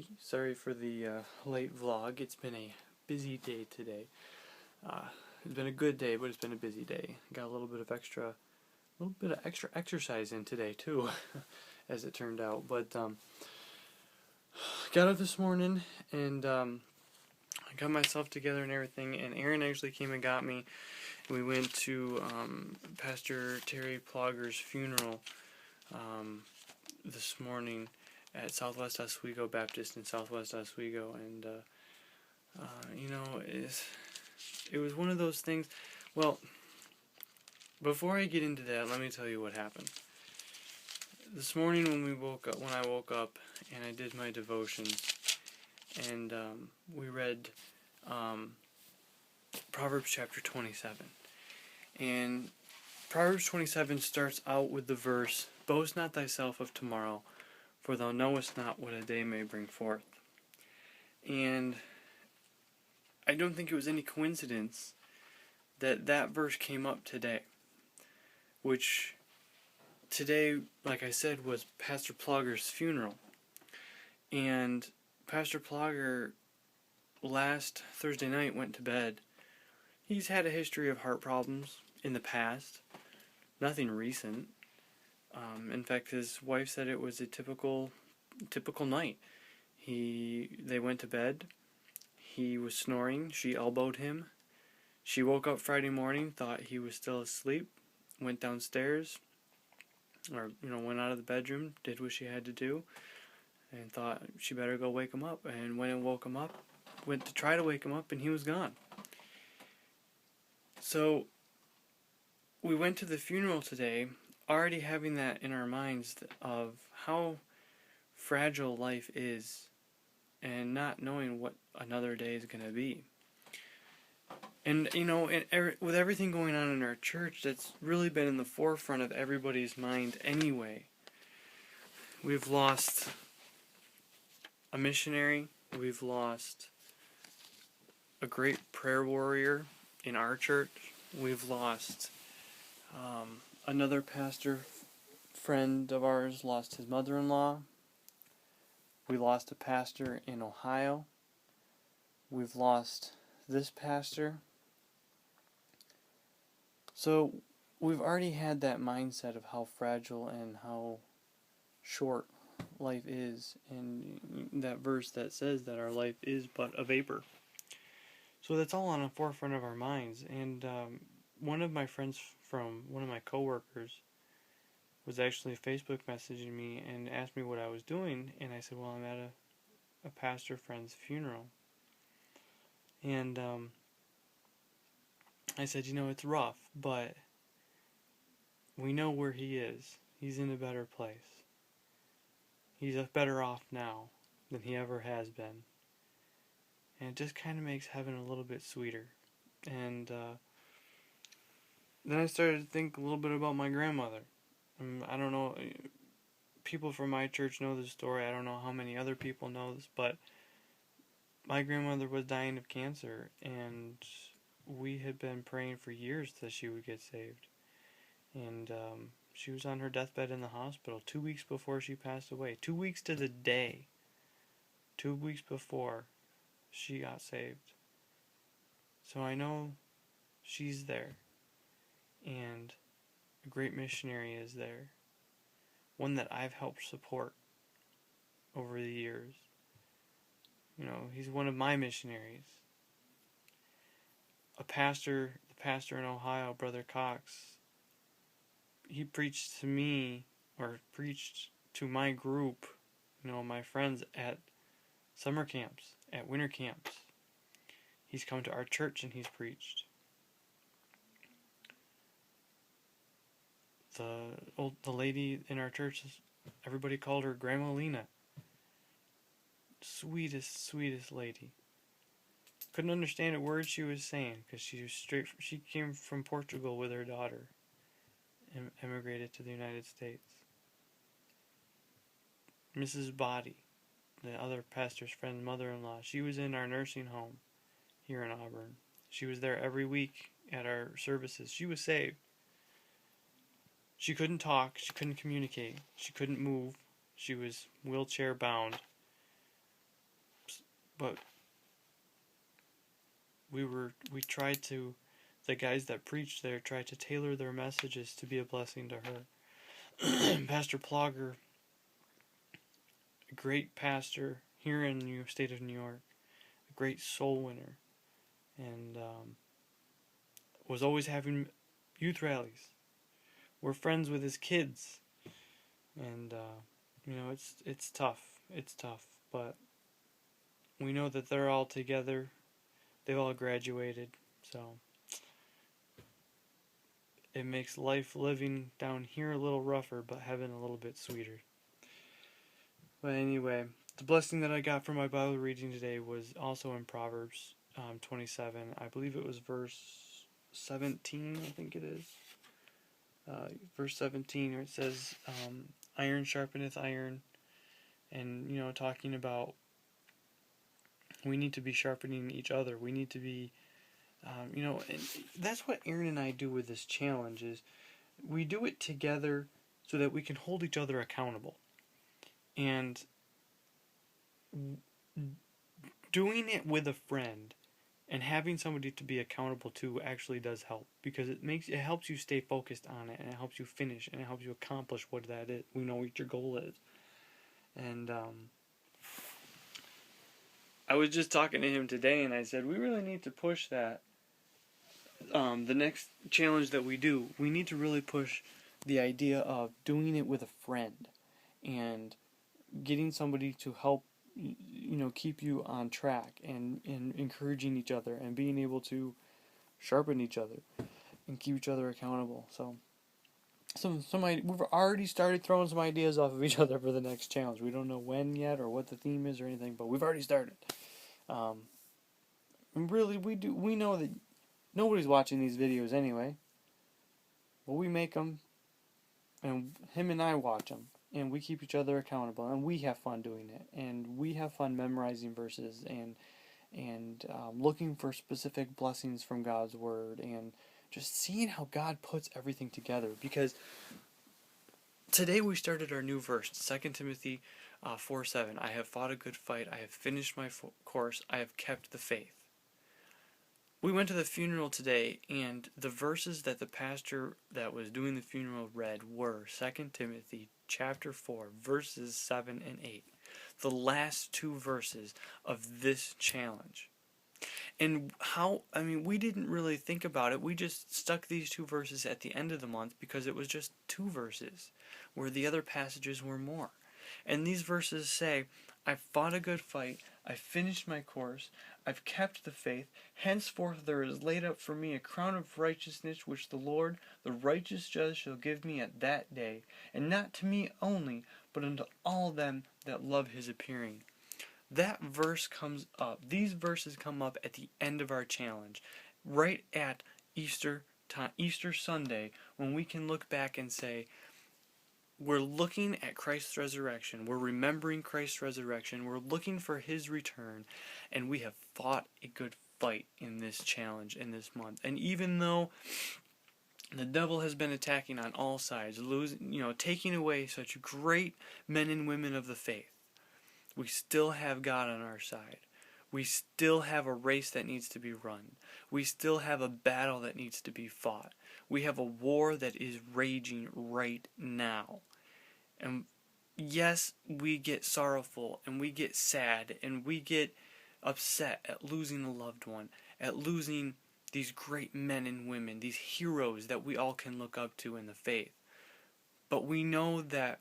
everybody. Sorry for the late vlog. It's been a busy day today. It's been a good day, but it's been a busy day. Got a little bit of extra exercise in today too, as it turned out. But got up this morning and I got myself together and everything. And Aaron actually came and got me. We went to Pastor Terry Plogger's funeral this morning at Southwest Oswego Baptist in Southwest Oswego, and it was one of those things. Well, before I get into that, let me tell you what happened. This morning when I woke up and I did my devotions, and we read Proverbs chapter 27, and Proverbs 27 starts out with the verse, "Boast not thyself of tomorrow, for thou knowest not what a day may bring forth." And I don't think it was any coincidence that that verse came up today, which today, like I said, was Pastor Plogger's funeral. And Pastor Plogger last Thursday night went to bed. He's had a history of heart problems in the past, nothing recent. In fact, his wife said it was a typical night. They went to bed. He was snoring. She elbowed him. She woke up Friday morning, thought he was still asleep, went downstairs, or went out of the bedroom, did what she had to do, and thought she better go wake him up. And went and woke him up, went to try to wake him up, and he was gone. So we went to the funeral today, already having that in our minds of how fragile life is, and not knowing what another day is going to be. And, with everything going on in our church, that's really been in the forefront of everybody's mind anyway. We've lost a missionary. We've lost a great prayer warrior in our church. We've lost another pastor friend of ours lost his mother-in-law. We lost a pastor in Ohio. We've lost this pastor. So we've already had that mindset of how fragile and how short life is, and that verse that says that our life is but a vapor. So that's all on the forefront of our minds. And one of my friends from one of my coworkers was actually Facebook messaging me and asked me what I was doing, and I said, well, I'm at a pastor friend's funeral. And I said, it's rough, but we know where he is. He's in a better place. He's better off now than he ever has been. And it just kind of makes heaven a little bit sweeter. And then I started to think a little bit about my grandmother. I don't know, people from my church know this story. I don't know how many other people know this, but my grandmother was dying of cancer, and we had been praying for years that she would get saved. And she was on her deathbed in the hospital 2 weeks before she passed away. 2 weeks to the day. 2 weeks before she got saved. So I know she's there. And a great missionary is there. One that I've helped support over the years. He's one of my missionaries. The pastor in Ohio, Brother Cox, he preached to me, or preached to my group, my friends at summer camps, at winter camps. He's come to our church and he's preached. The lady in our church, everybody called her Grandma Lena. Sweetest lady. Couldn't understand a word she was saying, because she came from Portugal with her daughter and emigrated to the United States. Mrs. Body, the other pastor's friend's mother-in-law, she was in our nursing home here in Auburn. She was there every week at our services. She was saved. She couldn't talk, she couldn't communicate, she couldn't move, she was wheelchair bound, but we tried to, the guys that preached there tried to tailor their messages to be a blessing to her. Pastor Plogger, a great pastor here in the state of New York, a great soul winner, and was always having youth rallies. We're friends with his kids, and it's tough. It's tough, but we know that they're all together. They've all graduated, so it makes life living down here a little rougher, but heaven a little bit sweeter. But anyway, the blessing that I got from my Bible reading today was also in Proverbs 27. I believe it was verse 17, I think it is. Verse 17, where it says, iron sharpeneth iron, and, talking about we need to be sharpening each other. We need to be, and that's what Aaron and I do with this challenge, is we do it together so that we can hold each other accountable. And doing it with a friend and having somebody to be accountable to actually does help, because it helps you stay focused on it, and it helps you finish, and it helps you accomplish what that is. We know what your goal is. And I was just talking to him today, and I said we really need to push that. The next challenge that we do, we need to really push the idea of doing it with a friend and getting somebody to help keep you on track, and encouraging each other, and being able to sharpen each other and keep each other accountable. So we've already started throwing some ideas off of each other for the next challenge. We don't know when yet or what the theme is or anything, but we've already started. Really, we know that nobody's watching these videos anyway, but we make them, and him and I watch them. And we keep each other accountable, and we have fun doing it, and we have fun memorizing verses, and looking for specific blessings from God's Word, and just seeing how God puts everything together. Because today we started our new verse, 2 Timothy 4:7. I have fought a good fight, I have finished my course, I have kept the faith. We went to the funeral today, and the verses that the pastor that was doing the funeral read were 2 Timothy chapter 4, verses 7 and 8. The last two verses of this challenge. And we didn't really think about it. We just stuck these two verses at the end of the month because it was just two verses, where the other passages were more. And these verses say, I've fought a good fight, I've finished my course, I've kept the faith, henceforth there is laid up for me a crown of righteousness, which the Lord, the righteous judge, shall give me at that day, and not to me only, but unto all them that love his appearing. That verse comes up, these verses come up at the end of our challenge, right at Easter Sunday, when we can look back and say, we're looking at Christ's resurrection, we're remembering Christ's resurrection, we're looking for his return, and we have fought a good fight in this challenge in this month. And even though the devil has been attacking on all sides, taking away such great men and women of the faith, we still have God on our side. We still have a race that needs to be run. We still have a battle that needs to be fought. We have a war that is raging right now. And yes, we get sorrowful, and we get sad, and we get upset at losing a loved one, at losing these great men and women, these heroes that we all can look up to in the faith. But we know that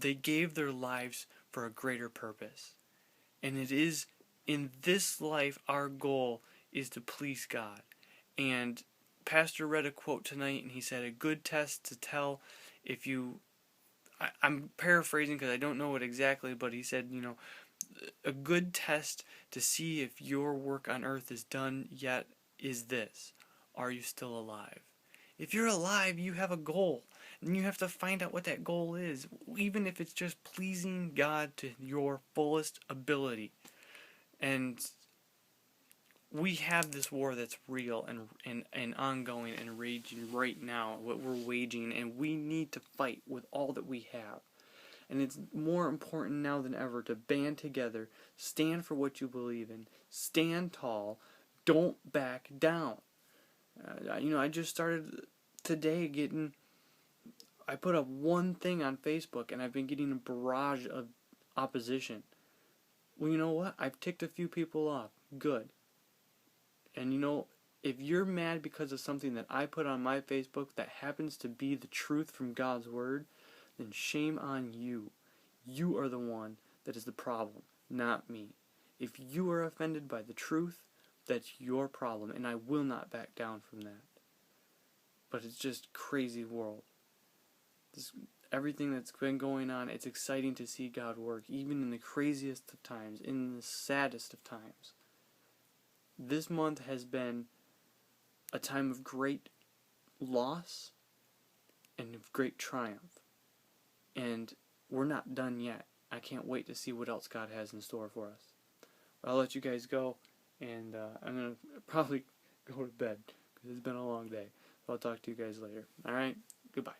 they gave their lives for a greater purpose. And it is in this life, our goal is to please God. And Pastor read a quote tonight, and he said, a good test to tell if you, I'm paraphrasing because I don't know it exactly, but he said, a good test to see if your work on earth is done yet is this: are you still alive? If you're alive, you have a goal, and you have to find out what that goal is, even if it's just pleasing God to your fullest ability. And we have this war that's real and ongoing and raging right now, what we're waging, and we need to fight with all that we have. And it's more important now than ever to band together, stand for what you believe in, stand tall, don't back down. I just started today I put up one thing on Facebook and I've been getting a barrage of opposition. Well, you know what? I've ticked a few people off. Good. And if you're mad because of something that I put on my Facebook that happens to be the truth from God's Word, then shame on you. You are the one that is the problem, not me. If you are offended by the truth, that's your problem, and I will not back down from that. But it's just crazy world. Everything that's been going on, it's exciting to see God work, even in the craziest of times, in the saddest of times. This month has been a time of great loss and of great triumph. And we're not done yet. I can't wait to see what else God has in store for us. I'll let you guys go, and I'm going to probably go to bed because it's been a long day. I'll talk to you guys later. Alright? Goodbye.